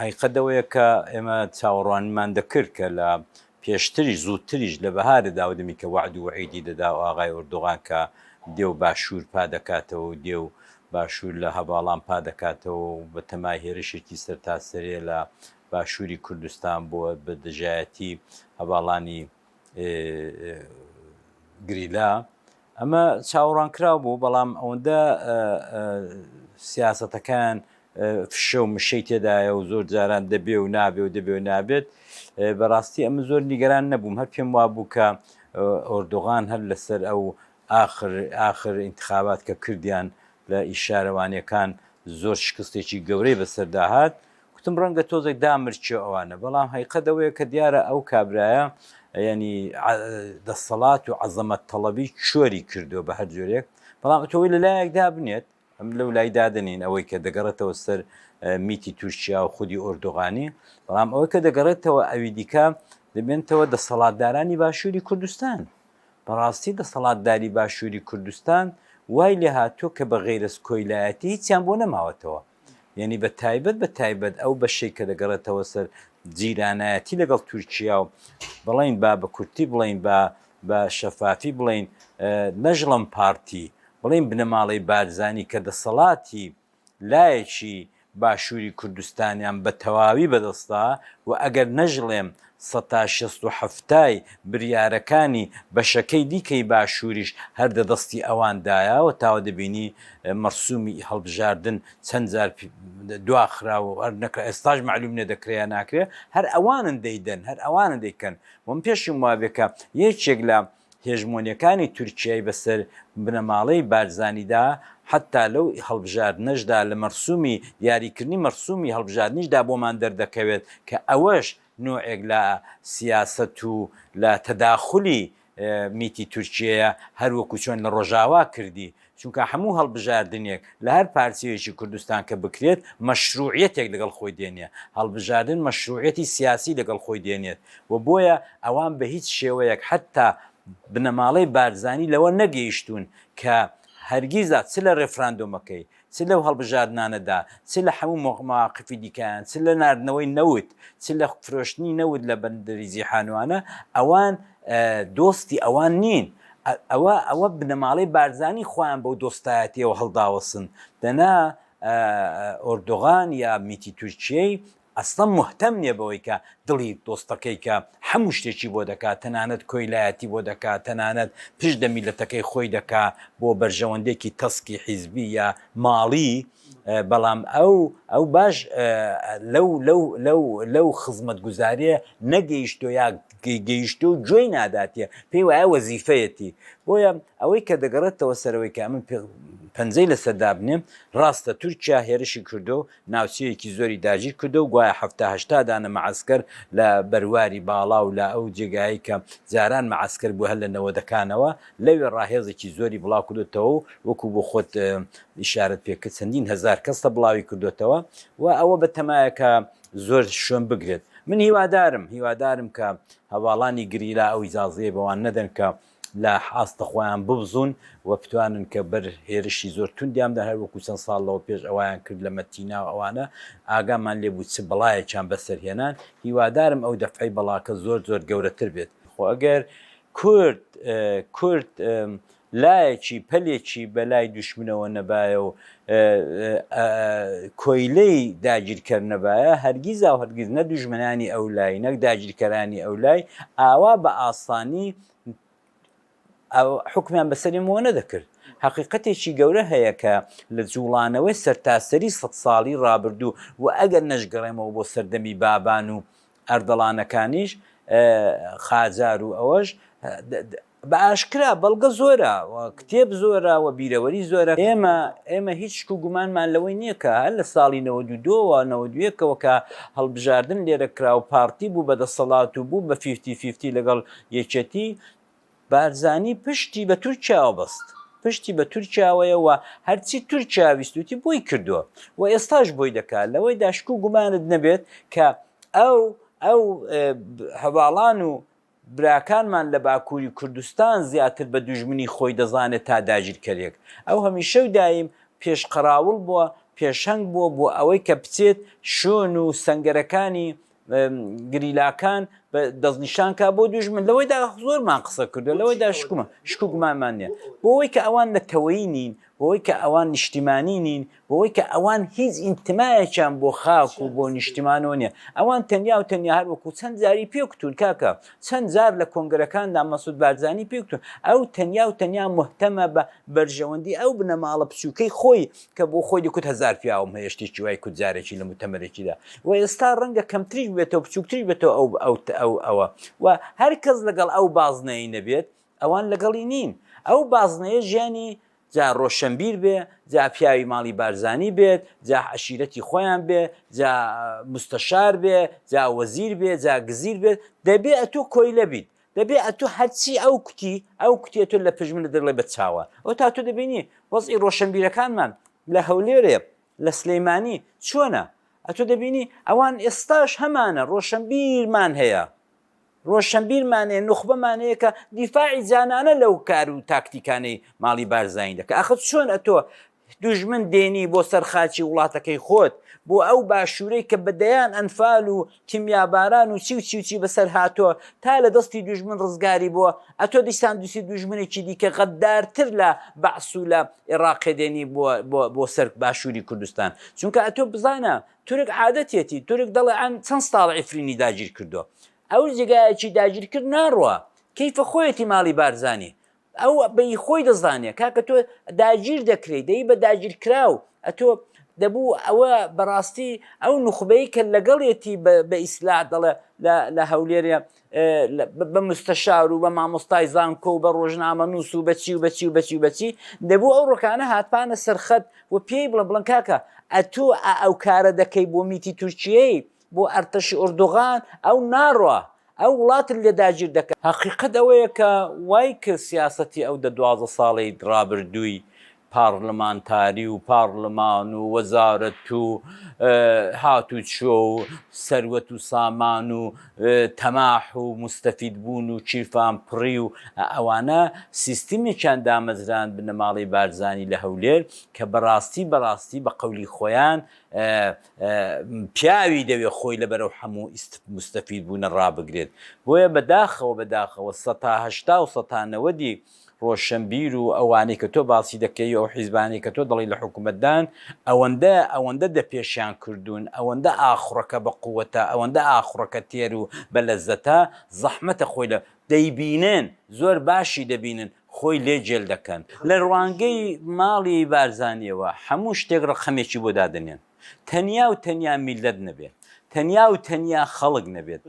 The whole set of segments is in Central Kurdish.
حقیقەتەوەیە کە ئێمە چاوەڕوانمان دەکرد کە لە پێشتریش زووتریش لە بەهارەدا دەمی کە وعد و وعیدی دەدا و ئاغای ئوردوغان کە دێ و باشوور پا دەکاتەوە و دێ و باشوور لە هەواڵان پا دەکاتەوە و بە تەمای هێرشێکی سەرتاسەرێ لە باشووری کوردستان بۆ بە دژایەتی هەواڵانی گریلا ئەمە چاوەڕوانکرااو بوو بەڵام ئەوەندە سیاسەتەکان فشە و مشەی تێدایە و زۆر جاران دەبێ و نابێ و دەبێ و نابێت بەڕاستی ئەمە زۆر نیگەران نەبووم هەر پێم وا بوو کە ئۆردۆغان هەر لەسەر ئەو ئاخر انتخابات کە کردیان لە ئیشارەوانیەکان زۆر شکستێکی گەورەی بەسەرداهات کوتم ڕەنگە تۆزێک دامرچێ ئەوانە بەڵام حقیقەتەوەیە کە دیارە ئەو کابرایە ینی دەسەڵات و عەزەمەت تەڵەبی چۆری کردووە بە هەر جۆرێک بەڵام تۆی لەلایەکدا بنێت ئەم لەو لای دادنین ئەوەی کە دەگەڕێتەوە سەر میتی تورکیا و خودی ئۆردۆغانی بەڵام ئەوەی کە دەگەڕێتەوە ئەوی دیکە دەبێنەوە دەسەڵاتدارانی باشووری کوردستان بەڕاستی دەسەڵاتداری باشووری کوردستان وای لێ هاتووە کە بە غەیرەس کۆیلایەتی هیچیان بۆ نەماوەتەوە یعنی بە تایبەت ئەو بەشەی کە دەگەڕێتەوە سەر جیرانایەتی لەگەڵ تورکیا و بڵین با بە کورتی بڵین بە شەفافی بڵین نەژڵم پارتی بڵین بنەماڵی بارزانی کە دەسەڵاتی لایەکی باشووری کوردستانیان بە تەواوی بەدەستا و ئەگەر نەژڵێم 167 بریارەکانی بەشەکەی دیکەی باشووریش هەر دەدەستی ئەواندایە و تاوە دەبینی مەرسومی هەڵبژاردن چەند جار دواخرا و هەر نەکە ئێستاش معلوم نەدەکرێ ناکرێ هەر ئەوانن دەیدەن هەر ئەوانە دەیکەن وم پێشم وابێکە یەکێک لە هێژمۆنیەکانی تورکیای بەسەر بنەماڵەی بارزانیدا حتا لەو هەڵبژاردنەشدا لە مەرسومی دیاریکردنی مەرسومی هەڵبژاردنیشدا بۆمان دەردەکەوێت کە ئەوەش نوعێک لە سیاست و لە تەداخلی میتی تورکیەیە هەروەکو چۆن لە ڕۆژاوا کردی چونکە هەموو هەڵبژاردنێک لە هەر پارچەیەکی کوردستان کە بکرێت مەشروعیەتێک لەگەڵ خۆی دێنێ هەڵبژاردن مەشروعیەتی سیاسی لەگەڵ خۆی دێنێت و بۆیە ئەوان بە هیچ شێوەیەک حتا بنەماڵەی بارزانی لەوە نەگەیشتون کە هەرگیزە چ لە ڕێفراندۆمەکەی چ لەو هەڵبژاردنانەدا چ لە هەموو مواقفی دیکەیان چ لە ناردنەوەی نەوت چ لە فرۆشتنی نەوت لە بەندەری جیحانوانە ئەوان دۆستی ئەوان نین ئەوە بنەماڵەی بارزانی خۆیان بەو دۆستایەتیەوە هەڵداوەسن دەنا ئۆردۆغان یا میتی تورکیەی ئەسڵەن مهتەم نییە بەوەی کە دڵی دۆستەکەی کە هەموو شتێکی بۆ دەکات تەنانەت کۆیلایەتی بۆ دەکات تەنانەت پشت دە میلەتەکەی خۆی دەکا بۆ بەرژەوەندێکی تەسکی حیزبی یا ماڵی بەڵام ئەو باش لەو خزمەت گوزاریە نەگەیشتۆ یا گەیشتۆ و گوێی ناداتیە پێی وایە وەزیفەیەتی بۆیە ئەوەی کە دەگەڕێتەوە سەرەوەی کە من پەنجەی لەسەردا بنێم ڕاستە تورکیا هێرشی کردو و ناوچەیەکی زۆری داگیر کردو و گوایە 70 دانە مەعسکەر لە بەرواری باڵا و لە ئەو جێگایی کە جاران مەعسکەر بوو هەر لە نەوەدەکانەوە لەوێ ڕاهێزێکی زۆری بڵاو کردوتەوە وەکو بۆ خۆت ئیشارەت پێکرد چەندین هەزار کەسە بڵاوی کردوتەوە و ئەوە بە تەمایەکە زۆر شوێن بگرێت من هیوادارم کە هەواڵانی گریلا ئەو ئیجازەیە بەوان نەدەن کە لە حاستە خۆیان ببزون و بتوانن کە بەر هێرشی زۆر توندیامدا هەر وەکو چەند ساڵەوە پێش ئەویان کرد لە مەتینا و ئەوانە ئاگامان لێبوو چ بەڵایەکیان بەسەرهێنان هیوادارم ئەو دەفعی بەڵاکە زۆر گەورەتر بێت خۆ ئەگەر کورد لایەکی پەلێکی بەلای دوشمنەوە نەبایە و کۆیلەی داگیرکەر نەبایە هەرگیز نە دوژمنانی ئەو لای نەک داگیرکەرانی ئەو لای ئاوا بە ئاسانی حکمیان بەسەریمەوە نەدەکرد حقیقەتێکی گەورە هەیە کە لە جوڵانەوەی سەرتاسەری 100 ساڵی ڕابردوو و ئەگەر نەشگەڕێمەوە بۆ سەردەمی بابان و ئەردەڵانەکانیش خاجار و ئەوەش بە ئاشکرا بەڵگە زۆرە کتێب زۆرە و بیرەوەری زۆرە ئێمە هیچ شک و گومانمان لەوەی نییە کە هەر لە ساڵی 92ەوە 92ەوە کە هەڵبژاردن لێرە کرا و پارتی بوو بەدەسەڵات و بوو بە 50-50 لەگەڵ یەکێتی بارزانی پشتی بە تورکیاوە بەست پشتی بە تورکیاوەیەوە هەرچی تورکیاویستوتی بۆی کردووە و ئێستاش بۆی دەکات لەوەی داشک و گومانت نەبێت کە ئەو هەواڵان و براکانمان لە باکووری کوردستان زیاتر بە دوژمنی خۆی دەزانێت تا داگیرکەرێک ئەو هەمیشە و دایم پێشقەراوڵ بووە پێشەنگ بووە بۆ ئەوەی کە بچێت شوێن و سەنگەرەکانی گریلاکان بە دەستنیشانکە بۆ دوژمن لەوەیدا زۆرمان قسە کردو لەوەیدا شکوگومانمان نیە بۆەوەی کە ئەوان نەتەوەیی نین بۆەوەی کە ئەوان نیشتیمانی نین بۆەوەی کە ئەوان هیچ ئینتمایەکیان بۆ خاک و بۆ نیشتیمانەوە نییە ئەوان تەنیا و تەنیا هەر وەکو چەند جاری پێکتون کاکە چەند جار لە کۆنگرەکاندا مەسعود بارزانی پێکتون ئەو تەنیا و تەنیا مهتەمە بە بەرژەوەندی ئەو بنەماڵە بچووکەی خۆی کە بۆ خۆی دیکوت هەزار پیاوم هەیە شتێکی وای کوجارێکی لە متەمەرێکیدا و ئێستا ڕەنگە کەمتریش بێتەوە بچووکتری بێتەوە ئەوە و هەر کەس لەگەڵ ئەو بازنەی نەبێت ئەوان لەگەڵی نین ئەو بازنەیە ژیانی جا ڕۆشنبیر بێ جا پیاوی ماڵی بارزانی بێت جا عەشیرەتی خۆیان بێ جا مستەشار بێ جا وەزیر بێ جا گزیر بێت دەبێ ئەتۆ کۆیلە بیت دەبێ ئەتۆ هەرچی ئەو کوتێتۆ لە پژمنە دەڵێ بە چاوە ئەو تا تۆ دەبینی وەزعی ڕۆشنبیرەکانمان لە هەولێرێ لە سلەیمانی چۆنە ئەتۆ دەبینی ئەوان ئێستاش هەمانە ڕۆشنبیرمان هەیە ڕۆشنبیرمانەیە نوخبەمانەیە کە دیفاعی جانانە لەو کار و تاکتیکانەی ماڵی بارزانی دەکە ئەخە چۆن ئەتۆ دوژمن دێنی بۆ سەرخاچی وڵاتەکەی خۆت بۆ ئەو باشوورەی کە بەدەیان ئەنفال و کیمیاباران و چی بەسەر هاتۆ تا لە دەستی دوژمن ڕزگاری بووە ئەتۆ دیسان دووسی دوژمنێکی دیکە غەدارتر لە بەعس و لە عێراقی دێنی بۆ سەر باشووری کوردستان چونکە ئەتۆ بزانە تورک عادەتێتی تورک دەڵێ چەند ساڵ عیفرینی داگیر کردو ئەو جێگایەکی داگیر کرد ناڕوە کەیفە خۆیەتی ماڵی بارزانی ئەو بەی خۆی دەزانێت کاکە تۆ داگیر دەکرێت دەی بە داگیرکراو ئەتۆ دەبوو ئەوە بەڕاستی ئەو نوخبەی کە لەگەڵێتی بە ئیسلاح دەڵێ لە هەولێرە بە مستەشار و بە مامۆستای زانکۆ و بە ڕۆژنامە نووس و بەچی دەبوو ئەو ڕۆکانە هاتپانە سەرخەت و پێی بڵێن کاکە ئەتۆ ئەو کارە دەکەی بۆ میتی تورکیەی بۆ ئەرتەشی ئوردوغان ئەو ناڕوە ئەو وڵاتت لێ داگیر دەکەن حەقیقەت ئەوەیە کە وای کرد سیاسەتی ئەو 12 ساڵی ڕابردووی پارلمانتاری و پارلمان و وەزارەت و هاتوچۆ و سەروەت و سامان و تەماح و مستەفید بوون و چیرفان پڕی و ئەوانە سیستیمێکیان دامەزران بنە ماڵی بارزانی لە هەولێر کە بەڕاستی بە قەولی خۆیان پیاوی دەوێ خۆی لەبەرەو هەموو مستەفید بوونە ڕابگرێت بۆیە بەداخەوە 180 و 190 ڕۆشنبیر و ئەوانەی کە تۆ باسی دەکەی ئەو حیزبانی کە تۆ دەڵی لە حکوومەتدان ئەوەندە دەپێشیان کردوون ئەوەندە ئاخڕەکە بە قووەتە ئەوەندە ئاخڕەکە تێر و بە لەزەتە زەحمەتە خۆی لە دەیبینن زۆر باشی دەبینن خۆی لێ جێل دەکەن لە ڕوانگەی ماڵی بارزانیەوە هەموو شتێک ڕقەمێکی بۆ دادنێن تەنیا میلەت نەبێت تەنیا خەڵک نەبێت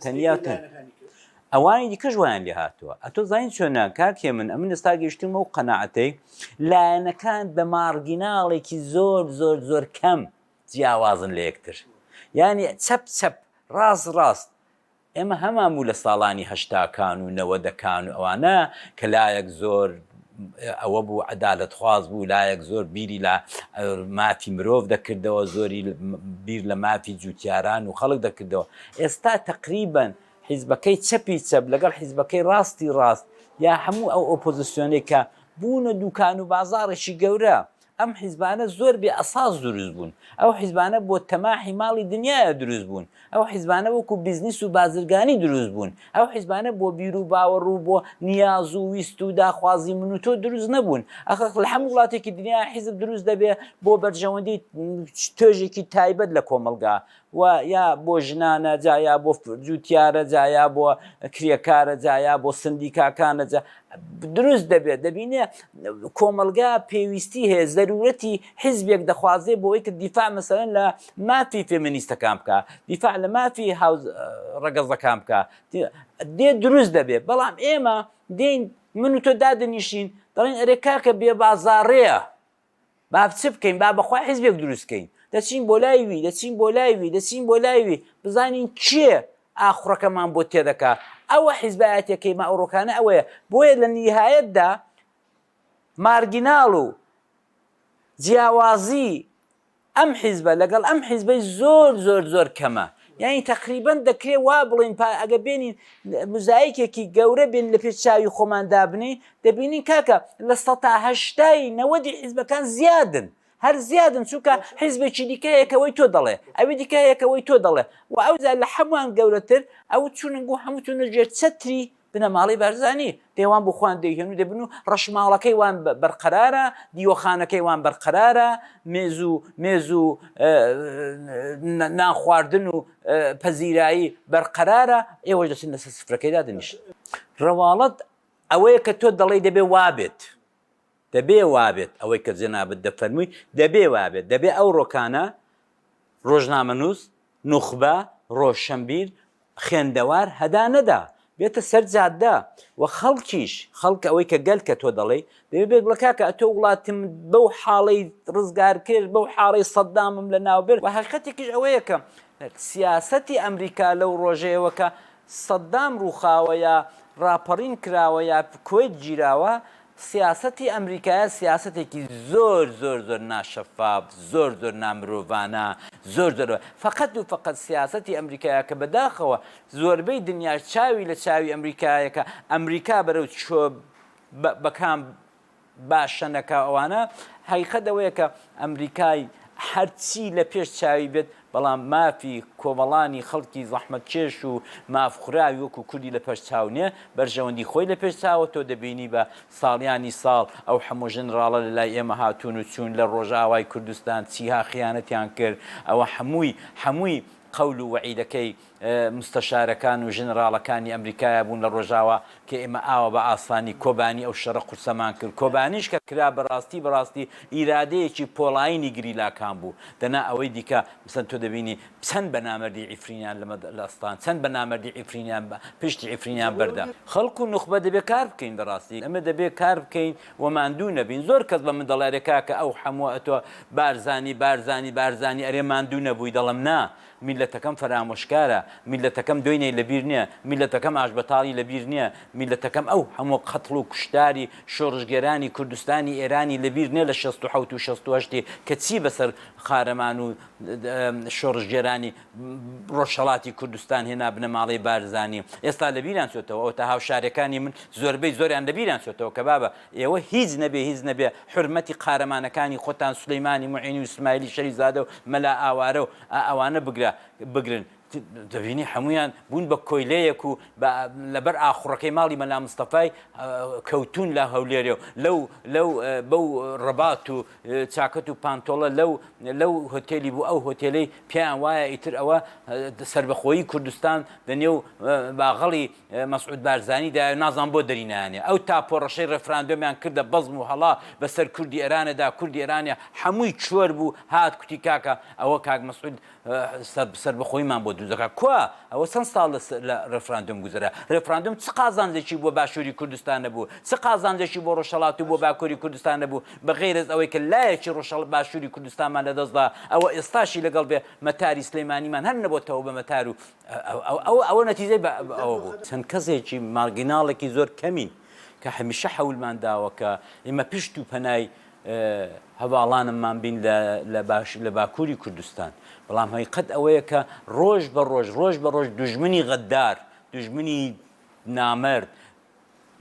ئەوانی دیکەش وایان لێ هاتووە ئەتۆ زین چۆنە کاکێ من ئەمن ئێستا گەیشتمە و قەناعەتەی لایەنەکان بە مارگیناڵێکی زۆر کەم جیاوازن لە یەکتر یعنی چەپ ڕاست ئێمە هەماموو لە ساڵانی هەشتاکان و نەوەدەکان و ئەوانە کە لایەک زۆر ئەوە بوو عەدالەتخواز بوو لایەک زۆر بیری لە مافی مرۆڤ دەکردەوە زۆری بیر لە مافی جوتیاران و خەڵک دەکردەوە ئێستا تەقریبەن حیزبەکەی چەپی چەپ لەگەڵ حیزبەکەی ڕاستی ڕاست یا هەموو ئەو ئۆپۆزیسیۆنێک کە بوونە دوکان و بازاڕێکی گەورە ئەم حیزبانە زۆر بێ ئەساس دروست بوون ئەو حیزبانە بۆ تەماحی ماڵی دنیاە دروست بوون ئەو حیزبانە وەکو بیزنس و بازرگانی دروست بوون ئەو حیزبانە بۆ بیر و باوەڕ و بۆ نیاز و ویست و داخوازی من و تۆ دروست نەبوون ئەخ لە هەموو وڵاتێکی دنیا حیزب دروست دەبێ بۆ بەرژەوەندی تۆژێکی تایبەت لە کۆمەلگا و یا بۆ ژنانە جایا بۆ جوتیارە جایا بۆ کرێکارە جایا بۆ سندیکاکانە دروست دەبێت دەبینێ کۆمەلگا پێویستی هەیە زەرورەتی حیزبێک دەخوازێ بۆەوەی کە دیفاع مەسەلەن لە مافی فێمینیستەکان بکە دیفاع لە مافی ڕەگەزەکان بکە دێ دروست دەبێت بەڵام ئێمە دێین من و تۆ دادەنیشین دەڵێن ئەرێ کاکە بێ بازاڕەیە با بچ بکەین با بەخوا حیزبێک دروستکەین دەچین بۆ لایوی بزانین کێ ئاخڕەکەمان بۆ تێدەکا ئەوە حیزبایەتەکەی ماوڕۆکانە ئەوەیە بۆیە لە نیهایەتدا مارگیناڵ و جیاوازی ئەم حیزبە لەگەڵ ئەم حیزبەی زۆر کەمە یعنی تقریبا دەکرێت وا بڵین ئەگە بێنین مزایکێکی گەورە بێن لە پێش چاوی خۆمان دابنی دەبینین کاکە لە 180 90 حیزبەکان زیادن هەر زیادن چووکە حیزبێکی دیکەیەکەوەی تۆ دەڵێ ئەوی دیکەیەکەوەی تۆ دەڵێ و ئەوزار لە هەمووان گەورەتر ئەو چوننگو هەمووتونە ژێر چەتری بنەماڵی بارزانانی دێوان بخواان دەیهێن و دەبن و ڕەشماڵەکەی وان بەرقەرارە دیوەخانەکەی وان بەرقەرارە مێز و ناخواردن و پەزیرایی بەرقەرارە ئێوەش دەچن لەسەر سفرەکەیدا دەنیشن ڕەواڵەت ئەوەیە کە تۆ دەڵێ دەبێ وابێت دەبێ وابێت ئەوەی کە جەنابەت دەفەرمووی دەبێ وابێت دەبێ ئەو ڕۆکانە ڕۆژنامەنووس نوخبە ڕۆژشەمبیر خوێندەوار هەدا نەدا بێتە سەر جادە و خەڵکیش خەڵک ئەوەی کە گەل کە تۆ دەڵێ دەبێ بێت بڵە کاکە ئەتۆ وڵاتم بەو حاڵەی ڕزگار کرد بەو حاڵەی سەددامم لە ناوبێت و حەقیقەتێکیش ئەوەیە کە سیاسەتی ئەمریکا لەو ڕۆژەیەوە کە سەددام ڕووخاوە یا ڕاپەڕین کراوە یا کۆیت گیراوە سیاسەتی ئەمریکایە سیاسەتێکی زۆر زۆر زۆر ناشەفاف زۆر زۆر نامرۆڤانە زۆر زۆر فقط و فقط سیاسەتی ئەمریکایە کە بەداخەوە زۆربەی دنیا چاوی لە چاوی ئەمریکایەکە ئەمریکا بەرەو چۆ بەکام باشەنەکە ئەوانە حقیقەت ئەوەیە کە ئەمریکای هەرچی لە پێش چاوی بێت بەڵام مافی کۆمەڵانی خەڵکی زەحمەتکێش و مافخراوی وەکو کوردی لە پێش چاو نییە بەرژەوەندی خۆی لە پێش چاوە تۆ دەبینی بە ساڵیانی ساڵ ئەو هەموو ژنراڵە لە لای ئێمە هاتوون و چوون لە ڕۆژاوای کوردستان چیها خیانەتیان کرد ئەوە هەمووی قەول و وعیدەکەی مستەشارەکان و ژنراڵەکانی ئەمریکایە بوون لە ڕۆژاوە کە ئێمە ئاوە بە ئاسانی کۆبانی ئەو شەڕە قورسەمان کرد کۆبانیش کە کرا بەڕاستی ئیرادەیەکی پۆڵاینی گریلاکان بوو دەنا ئەوەی دیکە مثەن تۆ دەبینی چەند بە نامەردی عیفرینیان لە ئەستان چەند بە نامەردی عیفرینیان پشتی عیفرینیان بەردا خەڵک و نوخبە دەبێت کار بکەین بەڕاستی ئەمە دەبێت کار بکەین و ماندوو نەبین زۆر کەس بە من دەڵێرەکە کە ئەو هەموو ئەتۆ بارزانی ئەرێ ماندوو نەبووی دەڵم نا میلەتەکەم فەرامۆشکارە میلەتەکەم دوێنێ لەبیر نییە میلەتەکەم ئاشبەتاڵی لەبیر نییە میلەتەکەم ئەو هەموو قەتڵ و کوشتاری شۆڕژگێرانی کوردستانی ئێرانی لەبیر نییە لە 16 و 16 کە چی بەسەر خارەمان و شۆڕژگێرانی ڕۆژهەڵاتی کوردستان هێنا بنە ماڵی بارزانی ئێستا لەبیران چۆتەوە ئەو تا هاوشارەکانی من زۆربەی زۆریان لەبیران چۆتەوە کە بابە ئێوە هیچ نەبێ حرمەتی قارەمانەکانی خۆتان سولەیمانی موعینی و ئیسماعیلی شەریزادە و مەلا ئاوارە و ئەوانە بگرن دەبینی هەمویان بوون بە کۆیلەیەک و لەبەر ئاخوڕەکەی ماڵی مەلا مستەفای کەوتون لە هەولێرێ و بەو ڕەبات و چاکەت و پانتۆڵە لەو هۆتێلی بوو ئەو هۆتێلەی پێیان وایە ئیتر ئەوە سربەخۆیی کوردستان دەنێ و باغەڵی مەسعود بارزانیدا نازان بۆ دەرینیانێ ئەو تاپۆڕەشەی ڕێفراندۆمیان کردە بەزم و هەڵا بەسەر کوردی ئێرانەدا کوردی ئێرانە هەمووی چۆر بوو هات کوتی کاکە ئەوە کاک مەسعود سربەخۆیمان بۆ دروست دەکات کوا ئەوە چەند ساڵ لە ڕێفراندۆم گوزرا ڕێفراندۆم چ قازانجێکی بۆ باشووری کوردستان نەبوو چ قازانجێکی بۆ ڕۆژهەڵات و بۆ باکووری کوردستان نەبوو بەغێرز ئەوەی کە لایەکی ڕۆژهەڵات باشووری کوردستانمان لەدەستدا ئەوە ئێستاشی لەگەڵ بێ مەتاری سلەیمانیمان هەر نەبووتەوە بە مەتار و ئەوە نەتیجەی ئەوە بوو چەند کەسێکی مارگیناڵێکی زۆر کەمین کە هەمیشە حەولمان داوە کە ئێمە پشت و پەنای هەواڵانممان بین لە باکووری کوردستان بەڵام حقیقەت ئەوەیە کە ڕۆژ بە ڕۆژ دوژمنی غەدار دوژمنی نامەرد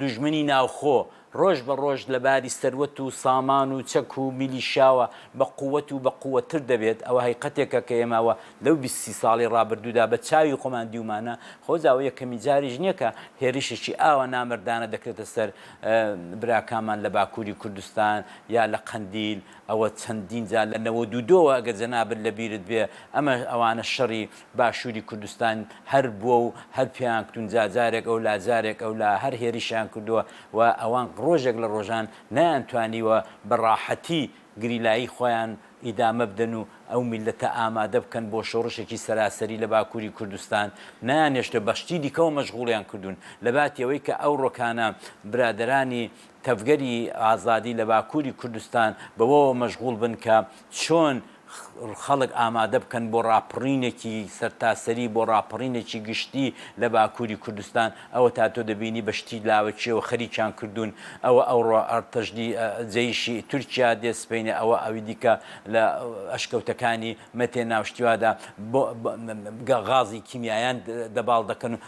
دوژمنی ناوخۆ ڕۆژ بە ڕۆژ لەباری سەروەت و سامان و چەک و میلیشاوە بە قووەت و بە قووەتر دەبێت ئەوە حقیقەتێکە کە ئێماوە لەو 20 ساڵی ڕابردوودا بە چاوی خۆمان دیومانە خۆزاوە یەکەمی جاریش نییە کە هێرشێکی ئاوە نامردانە دەکرێتە سەر براکامان لە باکووری کوردستان یا لە قەندیل ئەوە چەندین جار لە 92ەوە ئەگەر جەنابەت لەبیرت بێ ئەوانە شەڕی باشووری کوردستان هەر بووە و هەر پێیان کردون جارێک ئەو لا جارێک ئەو لا هەر هێریشیان کردووە و ئەوان ڕۆژێک لە ڕۆژان نەیانتوانیوە بەڕاحەتی گریلایی خۆیان ئیدامە بدەن و ئەو میلەتە ئامادە بکەن بۆ شۆڕشێکی سەراسەری لە باکووری کوردستان نانێشتە بەشتی دیکەەوە مەشغوڵیان کردوون لە باتی ئەوەی کە ئەو ڕۆکانە برادرانی تەفگەری ئازادی لە باکووری کوردستان بەوەوە مەشغوڵ بن کە چۆن خەڵک ئامادە بکەن بۆ ڕاپڕینێکی سەرتاسەری بۆ ڕاپڕینێکی گشتی لە باکووری کوردستان ئەوە تا تۆ دەبینی بەشتی لاوەچیەوە خەریکیان کردوون ئەوە ئەو تەژدی جەیشی تورکیا دێسپێنێ ئەوە ئەوی دیکە لە ئەشکەوتەکانی مەتێ ناوشتیوادا غازی کیمیایان دەباڵ دەکەن و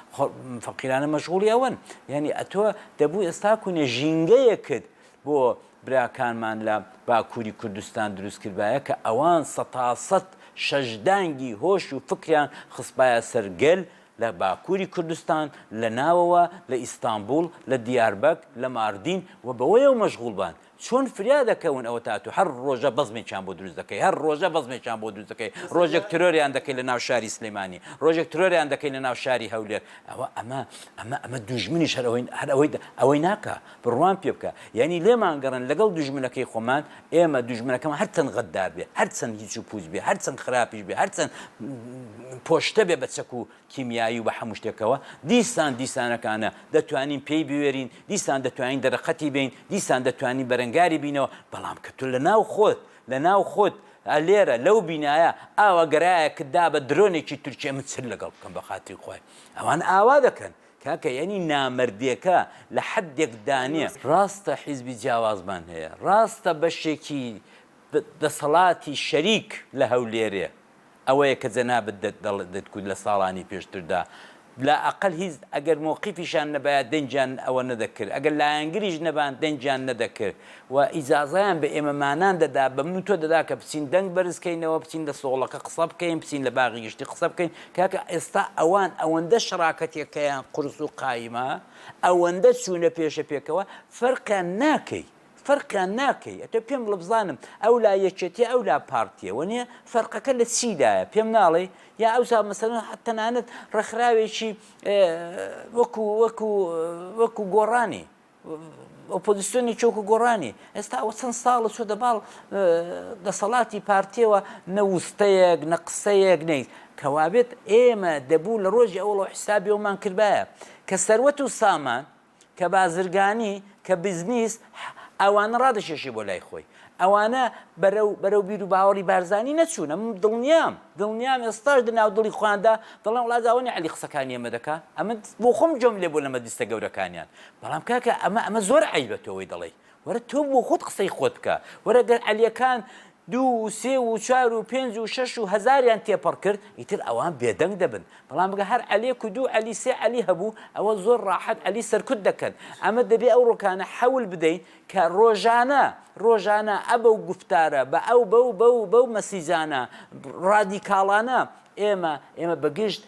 فەقیرانە مەشغوڵی ئەوەن یعنی ئەتۆ دەبوو ئێستا کوێنێ ژینگەیەکت بۆ براکانمان لە باکووری کوردستان دروست کردبایە کە ئەوان سەتاسەد شەشدانگی هۆش و فکریان خستبایە سەرگەل لە باکووری کوردستان لە ناوەوە لە ئیستانبول لە دیاربەک لە ماردین و بەوەیەوە مەشغوڵ بان چۆن فریا دەکەون ئەوە تاتو هەر ڕۆژە بەزمێکیان بۆ دروست دەکەی هەر ڕۆژە بەزمێکیان بۆ دروست دەکەی ڕۆژێک ترۆریان دەکەی لە ناو شاری سلێمانی ڕۆژێک ترۆریان دەکەی لە ناو شاری هەولێر ئەمە دوژمنیش هەر ئەوەی ناکە بڕوان پێ بکە یعنی لێمان گەڕن لەگەڵ دوژمنەکەی خۆمان ئێمە دوژمنەکەمان هەرچەند غەددار بێ هەرچەند هیچ و پووز بێ هەرچەند خراپیش بێ هەرچەند پۆشتە بێ بە چەک و کیمیایی و بە هەموو شتێکەوە دیسانەکانە دەتوانین پێی بوێرین دیسان دەتوانین دەرەقەتی بین دیسان دەتوانین بەرەنگاری بینەوە بەڵام کە تۆ لە ناو خۆت لێرە لەو بینایە ئاوا گەرایە کدا بە درۆنێکی تورکیە من چر لەگەڵ بکەم بە خاتری خۆی ئەوان ئاوا دەکەن کاکە یعنی نامردیەکە لە حدێک دانیە ڕاستە حیزبی جیاوازمان هەیە ڕاستە بەشێکی دەسەڵاتی شەریک لە هەولێرێ ئەوەیە کە جەنابەت دەتکوت لە ساڵانی پێشتردا لا ئەقل هیچ ئەگەر مووقیفیشان نەبایە دەنجیان ئەوە نەدەکرد ئەگەر لایەنگریش نەبان دەنجیان نەدەکرد و ئیجازایان بە ئێمەمانان دەدا بە من تۆ دەدا کە بچین دەنگ بەرزکەینەوە بچین لە سۆڵەکە قسە بکەین بچین لە باغی گشتی قسە بکەین کاکە ئێستا ئەوان ئەوەندە شراکەتێکەیان قورس و قایمە ئەوەندە چوونە پێشە پێکەوە فەرقیان ناکەی فەرقیان ناکەی ئەتۆ پێم بڵە بزانم ئەو لا یەکێتی ئەو لا پارتیە وەنیە فەرقەکە لە چیدایە پێم ناڵێ یا ئەوسا مەسەلەن تەنانەت ڕێکخراوێکی وەکو گۆڕانی ئۆپۆزیسیۆنی چۆکو گۆڕانی ئێستا ئەوە چەند ساڵە چۆ دەباڵ دەسەڵاتی پارتیەوە نەوستەیەک نە قسەیەک نەیت کەوابێت ئێمە دەبوو لە ڕۆژی ئەوڵەوە حسابیەوەمان کردبایە کە سەروەت و سامان کە بازرگانی کە بیزنیس ئەوانە ڕادەشێشی بۆ لای خۆی ئەوانە بەرەو بیر و باوەڕی بارزانی نەچوونە دڵنیام ئێستاش دناو دڵی خواندا دەڵێن وڵاتاوەنی عەلی قسەکانی ئێمە دەکا ئەمە بۆ خۆم جۆم لێ بۆ لەمە دیستە گەورەکانیان بەڵام کاکە ئەمە زۆر عیبەتەوەی دەڵێ وەرە تۆ بۆ خۆت قسەی خۆت بکە وەرە گەر عەلیەکان 2 و 3 و 4 و 5 و 6 و هەزاریان تێپەڕ کرد ئیتر ئەوان بێدەنگ دەبن بەڵام بگە هەر عەلیەک و 2 عەلی 3 عەلی هەبوو ئەوە زۆر ڕاحەت عەلی سەرکوت دەکەن ئەمە دەبێ ئەو ڕۆکانە حەول بدەین کە ڕۆژانە ئەبەو گفتارە بە بەو مەسیجانە ڕادیکاڵانە ئێمە بەگشت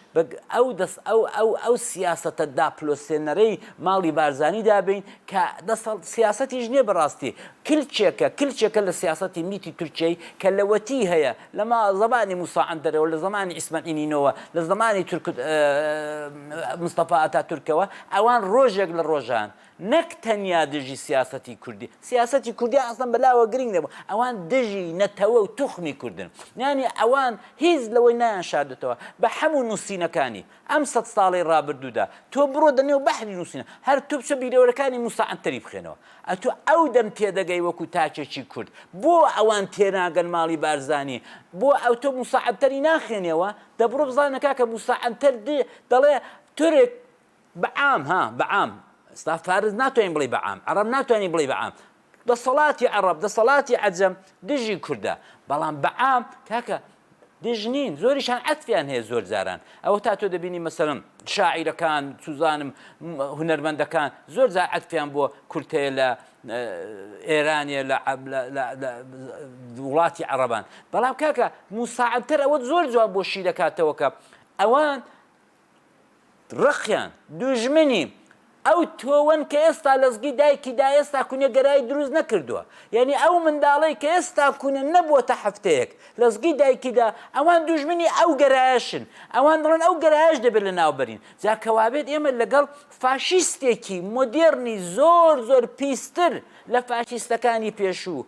ئەو سیاسەتە داپلۆسێنەرەی ماڵی بارزانی دابین کە سیاسەتیش نییە بەڕاستی کلچێکە لە سیاسەتی میتی تورکیای کە لەوەتی هەیە لەما زەمانی موسا عەندەرەوە لە زەمانی ئیسمەعیلینەوە لە زەمانی مستەفا ئاتاتورکەوە ئەوان ڕۆژێک لە ڕۆژان نەک تەنیا دژی سیاسەتی کوردی ئەسڵەن بەلاوە گرنگ نەبوو ئەوان دژی نەتەوە و توخمی کوردن یعنی ئەوان هیچ لەوەی نایانشاردێتەوە بە هەموو نووسینەکانی ئەم 100 ساڵی ڕابردوودا تۆ بڕۆ دەنێو بەحری نووسینە هەر تۆ بچە بیرەوەرەکانی موسا عەنتەری بخوێنەوە ئەتۆ ئەو دەم تێدەگەی وەکو تاکێکی کورد بۆ ئەوان تێناگەن ماڵی بارزانی بۆ ئەو تۆ موسا عەنتەری ناخوێنێەوە دەبڕۆ بزانە کاکە موسا عەنتەر دەڵێ تورێک بەعام ئێستا فارس ناتوانین بڵێ بەعام عەرەب ناتوانین بڵێ بەعام دەسەڵاتی عەرەب دەسەڵاتی عەجەم دژی کوردە بەڵام بەعام کاکە دژ نین زۆریشان عەتفیان هەیە زۆر جاران ئەوە تا تۆ دەبینی مەسەڵەن شاعیرەکان سوزانم هونەرمەندەکان زۆر جار عەتفیان بۆ کورد هەیە لە ئێرانیە لە وڵاتی عەرەبان بەڵام کاکە موسا عەنتەر ئەوە زۆر جواب بۆ شی دەکاتەوە کە ئەوان ڕەخیان دوژمنی ئەو تۆوەن کە ئێستا لەزگی دایکیدا ئێستا کونێ گەرایی دروست نەکردووە یعنی ئەو منداڵەی کە ئێستا کونە نەبووەتە هەفتەیەک لەزگی دایکیدا ئەوان دوژمنی ئەو گەرایشن ئەوان دەڵێن ئەو گەرایش دەبێت لە ناوبەرین جا کەوابێت ئێمە لەگەڵ فاشیستێکی مۆدێرنی زۆر پیستر لە فاشیستەکانی پێشوو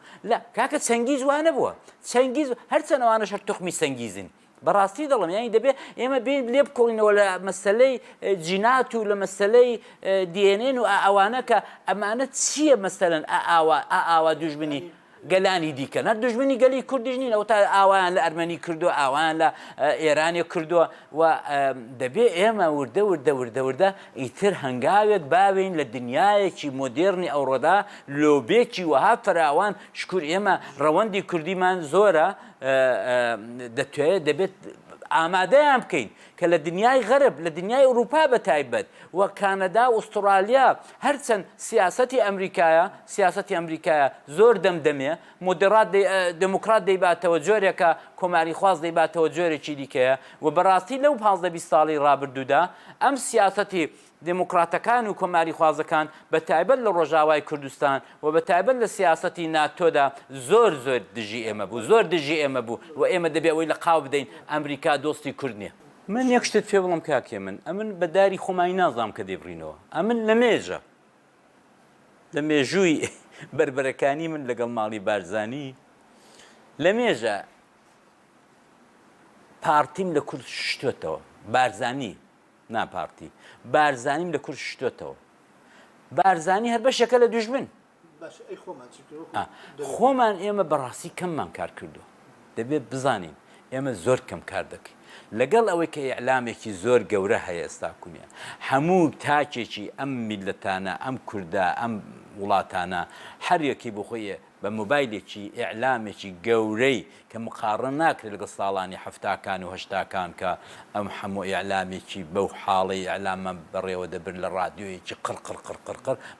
کاکە چەنگیز وانە بووە چەنگیز هەرچەند ئەوانەش هەر توخمی سەنگیزن بەڕاستی دەڵم یانی دەبێت ئێمە لێ بکۆڵینەوە لە مەسەلەی جینات و لە مەسەلەی دیێنێن و ئەوانە کە ئەمانە چییە مەسەلەن ئاوا دوژمنی گەلانی دیکەن هەر دوژمنی گەلی کوردیش نین ئەو تا ئاوایان لە ئەرمەنی کردووە ئاوایان لە ئێرانی کردووە و دەبێت ئێمە وردە ئیتر هەنگاوێک باوین لە دنیایەکی مۆدێرنی ئەوڕۆدا لۆبێکی وەها فراوان شکور ئێمە ڕەوەندی کوردیمان زۆرە دەبێت ئامادەیان بکەین کە لە دنیای غەرب لە دنیای ئەوروپا بەتایبەت و کانەدا و ئوسترالیا هەرچەند سیاسەتی ئەمریکایە زۆر دەمدەمێ مۆدێرات دموکرات دەیباتەوە جۆرێکە کۆماری خواست دەیباتەوە جۆرێکی دیکەیە و بەڕاستی لەو 15 ساڵی ڕابردوودا ئەم سیاسەتی دموکراتەکان و کۆماری خوازەکان بە تایبەت لە ڕۆژاوای کوردستان و بە تایبەت لە سیاسەتی ناتۆدا زۆر دژی ئێمە بوو زۆر دژی ئێمە بوو و ئێمە دەبێت ئەوەی لە قاو بدەین ئەمریکا دۆستی کورد نییە. من یەک شتت پێ بڵم کاکێ من ئەمن بە داری خۆمایی نازام کە دەیبڕینەوە ئەمن لە مێژە لە مێژووی بربەرەکانی من لەگەڵ ماڵی بارزانی لە مێژە پارتیم لە کورد شتێتەوە بارزانی ناپارتی بارزانیم لە کورد شتێتەوە بارزانی هەر بەشێکە لە دوژمن خۆمان ئێمە بەڕاستی کەممان کار کردو دەبێت بزانین ئێمە زۆر کەم کار دەکەین لەگەڵ ئەوەی کە ئیعلامێکی زۆر گەورە هەیە ئێستا کونیە هەموو تاکێکی ئەم میلەتانە ئەم کوردە ئەم وڵاتانە هەر یەکی بخۆیە بە مۆبایلێکی ئیعلامێکی گەورەی کە مقارن ناکرێت لەگە ساڵانی هەفتاکان و هەشتاکان کە ئەم هەموو ئیعلامێکی بەو حاڵی ئیعلامە بەڕێوە دەبر لە ڕادیۆیەکی قڕ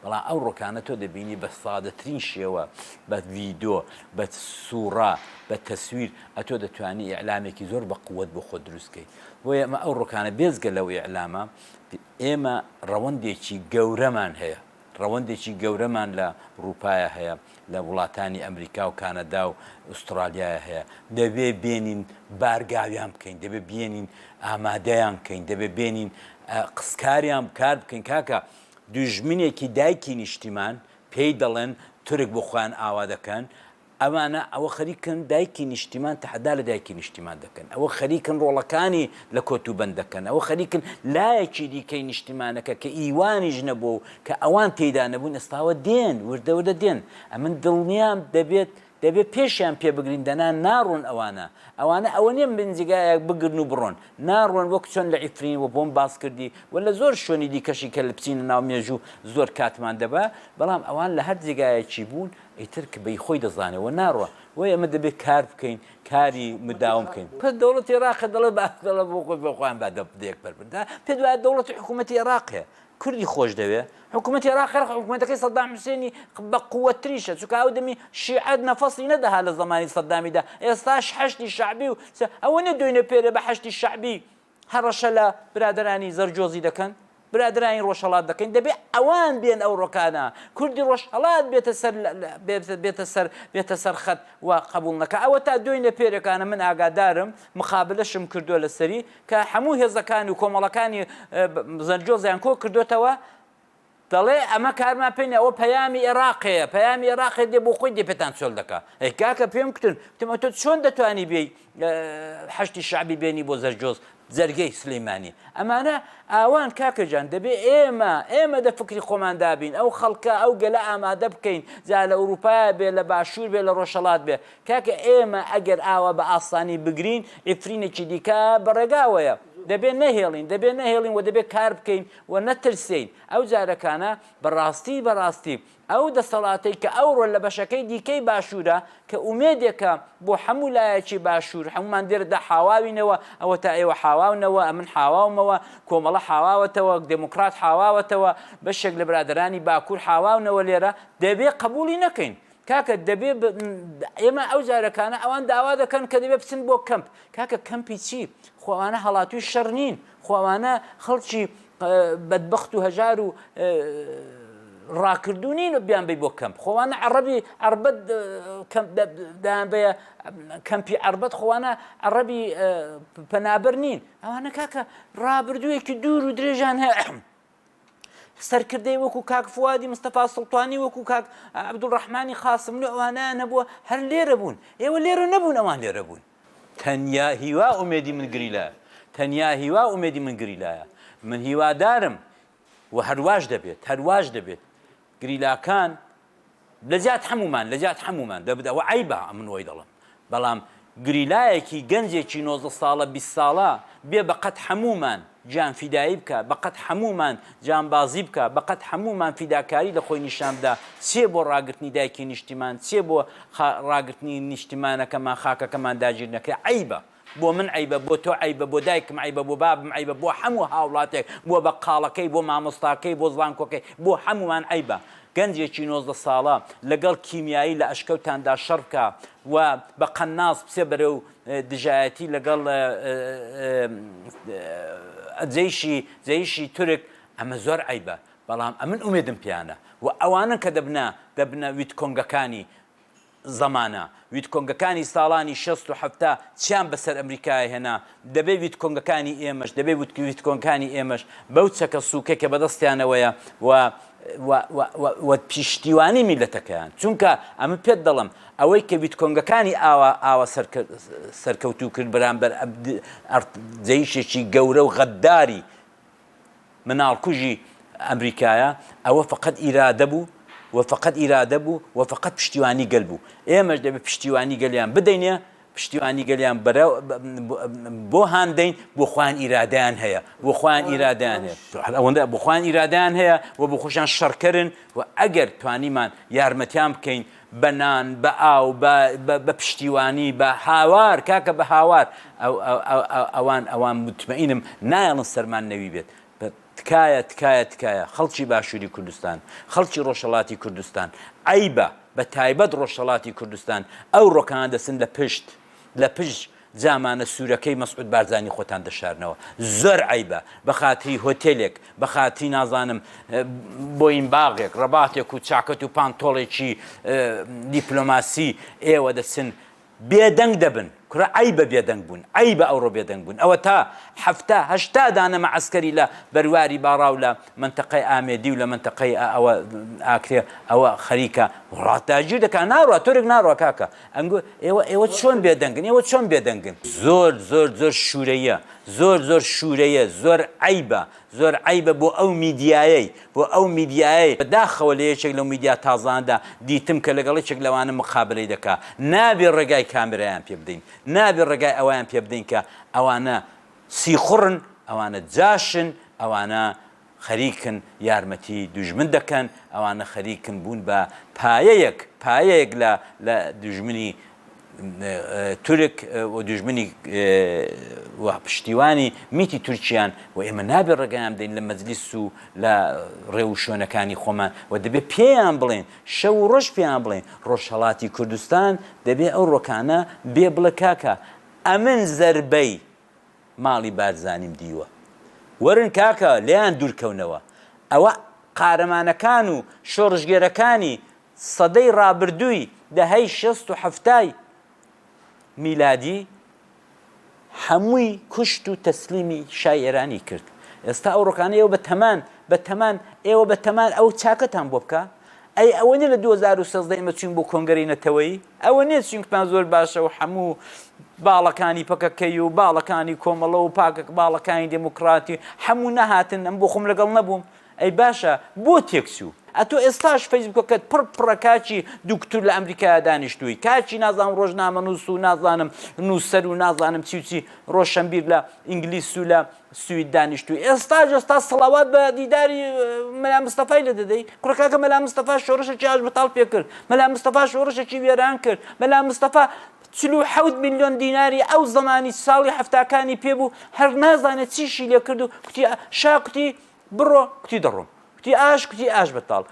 بەڵام ئەو ڕۆکانە تۆ دەبینی بە سادەترین شێوە بە ڤیدۆ بە سوورە بە تەسویر ئەتۆ دەتوانی ئیعلامێکی زۆر بە قووەت بۆ خۆ دروستکەیت بۆیە ئەمە ئەو ڕۆکانە بێزگە لەو ئیعلامە ئێمە ڕەوەندێکی گەورەمان هەیە ڕەوەندێکی گەورەمان لە ڕووپایە هەیە لە وڵاتانی ئەمریکا و کانەدا و ئوسترالیایە هەیە دەبێ بێنین بارگاویان بکەین دەبێ بێنین ئامادەیان بکەین دەبێ بێنین قسکاریان کار بکەین کاکە دوژمنێکی دایکی نیشتیمان پێی دەڵێن تورک بۆ خۆیان ئاوا دەکەن ئەوانە ئەوە خەریکن دایکی نیشتیمان تەحەدا لە دایکی نیشتیمان دەکەن ئەوە خەریکن ڕۆڵەکانی لە کۆتوبەند دەکەن ئەوە خەریکن لایەکی دیکەی نیشتیمانەکە کە ئیوانیش نەبوو کە ئەوان تێیدا نەبوون ئێستاوە دێن وردە دێن ئەمن دڵنیام دەبێت پێشیان پێ بگرین دەنا ناڕۆن ئەوانە ئەوە نییە بنجگایەک بگرن و بڕۆن ناڕۆن وەک چۆن لە ئیفرین و بۆم باس کردی و لە زۆر شوێنی دیکەشی کە لە بچینە ناو مێژوو زۆر کاتمان دەبا بەڵام ئەوان لە هەر جێگایەکی بوون ئیتر کە بەی خۆی دەزانێەوە ناڕوە وی ئەمە دەبێت کار بکەین کاری مداوم بکەین پس دەوڵەتی عێراق دەڵێ بەڵە بۆ خۆی بۆ خۆیان با دەیەک بەربردا پێ دوایە دەوڵەتی حکوومەتی عێراقیە کوردی خۆش دەوێ حکوومەتی عێراق حکوومەتەکەی سەدام حوسێنی بە قووەتریشە چونکە ئەو دەمی شیعەت نەفەسی نەدەها لە زمانی سەدامیدا ئێستاش حەشتی شەعبی و ئەوە نەدوێنێ پێرە بە حەشتی شەعبی هەڕەشە لە برادرانی زەرجۆزی دەکەن برادرانی ڕۆژهەڵات دەکەین دەبێت ئەوان بێن ئەو ڕۆکانە کوردی ڕۆژهەڵات بێتە سەر خەت و قبول نەکە ئەوە تا دوێنێ پێرەکانە من ئاگادارم مخابلەشم کردووە لەسەری کە هەموو هێزەکانی و کۆمەڵەکانی زەرجۆزیان کۆ کردوێتەوە دەڵێ ئەمە کارمان پێین ئەوە پەیامی عێراقەیە پەیامی عێراقی دێ بۆ خۆی دێ پێتان چۆل دەکات ئەی کاکە پێم کردن تۆ چۆن دەتوانی بێی حەشتی شەعبی بێنی بۆ زەرجۆز جەرگەی سلەیمانی ئەمانە ئاوان کاکەجان دەبێ ئێمە دە فکری خۆمان دابین ئەو خەڵکە ئەو گەلە ئامادە بکەین جا لە ئەوروپایە بێ لە باشوور بێ لە ڕۆژهەڵات بێ کاکە ئێمە ئەگەر ئاوە بە ئاسانی بگرین ئیفرینێکی دیکە بەڕێگاوەیە دەبێت نەهێڵین و دەبێت کار بکەین و نەترسین ئەو جارەکانە بەڕاستی ئەو دەسەڵاتەی کە ئەوڕۆ لە بەشەکەی دیکەی باشوورە کە ئومێدێکە بۆ هەموو لایەکی باشوور هەمومان دێرەدا حاواوینەوە ئەوە تا ئێوە حاواونەوە ئەمن حاواومەوە کۆمەڵە حاواوەتەوە دموکرات حاواوەتەوە بەشێک لە برادرانی باکوور حاواونەوە لێرە دەبێت قبولی نەکەین کاکە دەبێت ئێمە ئەو جارەکانە ئەوان داوا دەکەن کە دەبێت بچن بۆ کەمپ کاکە کەمپی چی خۆوانە هەڵاتوی شەڕ نین خۆوانە خەڵکی بەدبەخت و هەژار و ڕاکردوونین و بیان بی بۆ کەمپ خۆوانە عەرەبی عەربەت دایان بەیە کەمپی عەربەت خۆوانە عەرەبی پەنابەر نین ئەوانە کاکە ڕابردوویەکی دوور و درێژان هەیە سەرکردەی وەکو کاک فوادی مستەفا سڵتانی وەکو کاک عەبدوڵڕەحمانی خاسم و ئەوانە نەبووە هەر لێرە بوون ئێوە لێرە نەبوون ئەوان لێرە بوون تەنیا هیوا ئومێدی من گری لایە من هیوادارم و هەرواش دەبێت گریلاکان لەجات هەمومان دەبدەوە عیبە من وەی دەڵم بەڵام گریلایەکی گەنجێکی 19 ساڵە 20 ساڵە بێ بەقەت هەمومان جان فیدایی بکە بەقەت هەمومان جانبازی بکە بەقەت هەمومان فیداکاری لە خۆی نیشاندا چێ بۆ ڕاگرتنی دایکی نیشتیمان چێ بۆ ڕاگرتنی نیشتیمانەکەمان خاکەکەمان داگیر نەکە عیبە بۆ من عیبە بۆ تۆ عیبە بۆ دایکم عیبە بۆ بابم عیبە بۆ هەموو هاوڵاتێک بۆ بەقاڵەکەی بۆ مامۆستاکەی بۆ زڵانکۆکەی بۆ هەمومان عیبە گەنجێکی 19 ساڵە لەگەڵ کیمیایی لە ئەشکەوتاندا شەڕ بکە و بە قەناس بچێ بەرەو دژایەتی لەگەڵ جەیشی تورک ئەمە زۆر عیبە بەڵام ئەمن ئومێدم پیانە و ئەوانن کە دەبنە ویتکۆنگەکانی زەمانە ویتکۆنگەکانی ساڵانی 60 و 70 چیان بەسەر ئەمریکای هێنا دەبێ ویتکۆنگەکانی ئێمەش دەبێ ویتکۆنگەکانی ئێمەش بەو چەکە سووکە کە بەدەستیانەوەیە و پیشتیوانی میلەتەکەیان چونکە ئەمە پێت دەڵم ئەوەی کە ویتکۆنگەکانی ئاوە سەرکەوتو کرد بەرامبەر جەیشێکی گەورە و غەدداری مناڵکوژی ئەمریکایە ئەوە فقط ئیرادە بوو وفقط ئیرادە بوو وفقط پشتیوانی گەل بوو ئێمەش دەبێت پشتیوانی گەلیان بدەینێ پشتیوانی گەلیان بۆ هاندەین بۆ خوان ئیرادیان هەیە بۆ خوان ئیرادیان هەیە ئەوەندە بۆ خوان ئیرادیان هەیە و بۆ خۆشیان شەڕکردن و ئەگەر توانیمان یارمەتیان بکەین بە نان بە ئاو بە پشتیوانی بە هاوار کاکە بە هاوار ئەوان متمەئینم نایەڵن سەرمان نەوی بێت تکایە خەڵکی باشووری کوردستان خەڵکی ڕۆژهەڵاتی کوردستان عیبە بە تایبەت ڕۆژهەڵاتی کوردستان ئەو ڕۆکان دەسن لە پشت جامانە سوورەکەی مەسعود بارزانی خۆتان دەشارنەوە زۆر عیبە بە خاتری هۆتێلێک بە خاتری نازانم بۆین باغێک ڕەباتێک و چاکەت و پانتۆڵێکی دیپلۆماسی ئێوە دەچن بێدەنگ دەبن کورە عیبە بێدەنگ بوون عیبە ئەوڕۆ بێدەنگ بوون ئەوە تا 70 دانە مەعەسکەری لە بەرواری باڕاو لە منتەقەی ئامێدی و لە منتەقەی ئەوە ئاکرێ ئەوە خەریکە ڕاتاگیر دەکات ناڕوە تۆرێک ناڕوە کاکە ئەنگۆ ئێوە چۆن بێدەنگن ئێوە چۆن بێدەنگن زۆر شوورەیە زۆر شوورەیە زۆر عیبە بۆ ئەو میدیایەی بەداخەوە لە یەکێک لەو میدیا تازاندا دیتم کە لەگەڵ یەکێک لەوانە مقابلەی دەکا نابێ ڕێگای کامرایان پێ بدەین نابێ ڕێگای ئەویان پێ بدەین کە ئەوانە سیخڕن ئەوانە جاشن ئەوانە خەریکن یارمەتی دوژمن دەکەن ئەوانە خەریکن بوون بە پایەیەک لە دوژمنی تورک و دوژمنی پشتیوانی میتی تورکیان و ئێمە نابێ ڕێگەیان بدەین لە مەجلیس و لە ڕێوشۆنەکانی خۆمان و دەبێت پێیان بڵێن شەو و ڕۆژ پێیان بڵێن ڕۆژهەڵاتی کوردستان دەبێت ئەو ڕۆکانە بێ بڵێ کاکە ئەمن زەربەی ماڵی بارزانیم دیوە وەرن کاکە لێیان دوورکەونەوە ئەوە قارەمانەکان و شۆڕژگێرەکانی سەدەی ڕابردووی دەهەی 60 و 70 میلادی هەمووی کوشت و تەسلیمی شای ئێرانی کرد ئێستا ئەو ڕۆکانە ئێوە بە تەمان ئەو چاکەتان بۆ بکە ئەی ئەوە نیە لە 2013 ئێمە چوین بۆ کۆنگەری نەتەوەیی ئەوە نیە چونکتان زۆر باشە و هەموو باڵەکانی پەکەکەی و باڵەکانی کۆمەڵە و پاکە باڵەکانی دموکراتی هەموو نەهاتن ئەم بۆ خۆم لەگەڵ نەبووم ئەی باشە بۆ تێکچوو ئەتۆ ئێستاش فەیسبووکەکەت پڕە کاچی دوکتور لە ئەمریکا دانیشتووی کاچی نازانم ڕۆژنامە نووس و نازانم نووسەر و نازانم چی ڕۆشنبیر لە ئینگلیس و لە سوید دانیشتووی ئێستا سڵاوات بە دیداری مەلا مستەفای لە دەدەی کوڕەکەکە مەلا مستەفا شۆڕشێکی هەژبەتاڵ پێ کرد مەلا مستەفا شۆڕشێکی وێران کرد مەلا مستەفا 47 میلیۆن دیناری ئەو زمانی ساڵی هەفتاکانی پێبوو هەر نازانێت چیشی لێ کرد و کوتی شا کوتی بڕۆ کوتی دەڕۆم کوتی ئاش بەتاڵ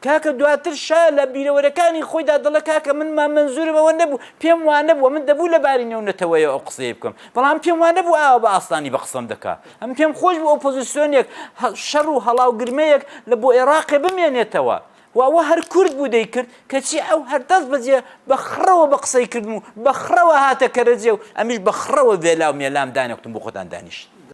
کاکە دواتر شا لە بیرەوەرەکانی خۆیدا دەڵە کاکە منمان منزورمەوە نەبوو پێم وانە بووە من دەبوو لە باری نێونەتەوەیە ئەو قسەی بکەم بەڵام پێم وانە بوو ئاوە بە ئاستانی بە قسەم دەکا ئەم پێم خۆش بوو ئۆپۆزیسیۆنێک شەڕ و هەڵاوگرمەیەک لە بۆ عێراقێ بمێنێتەوە و ئەوە هەر کورد بوو دەیکرد کەچی ئەو هەر دەست بەجێ بەخڕەوە بە قسەی کردم و بەخڕەوە هاتە کەرەجێ و ئەمیش بەخڕەوە وێلا و مێلام دانێکتم بۆ خۆتان دانیشت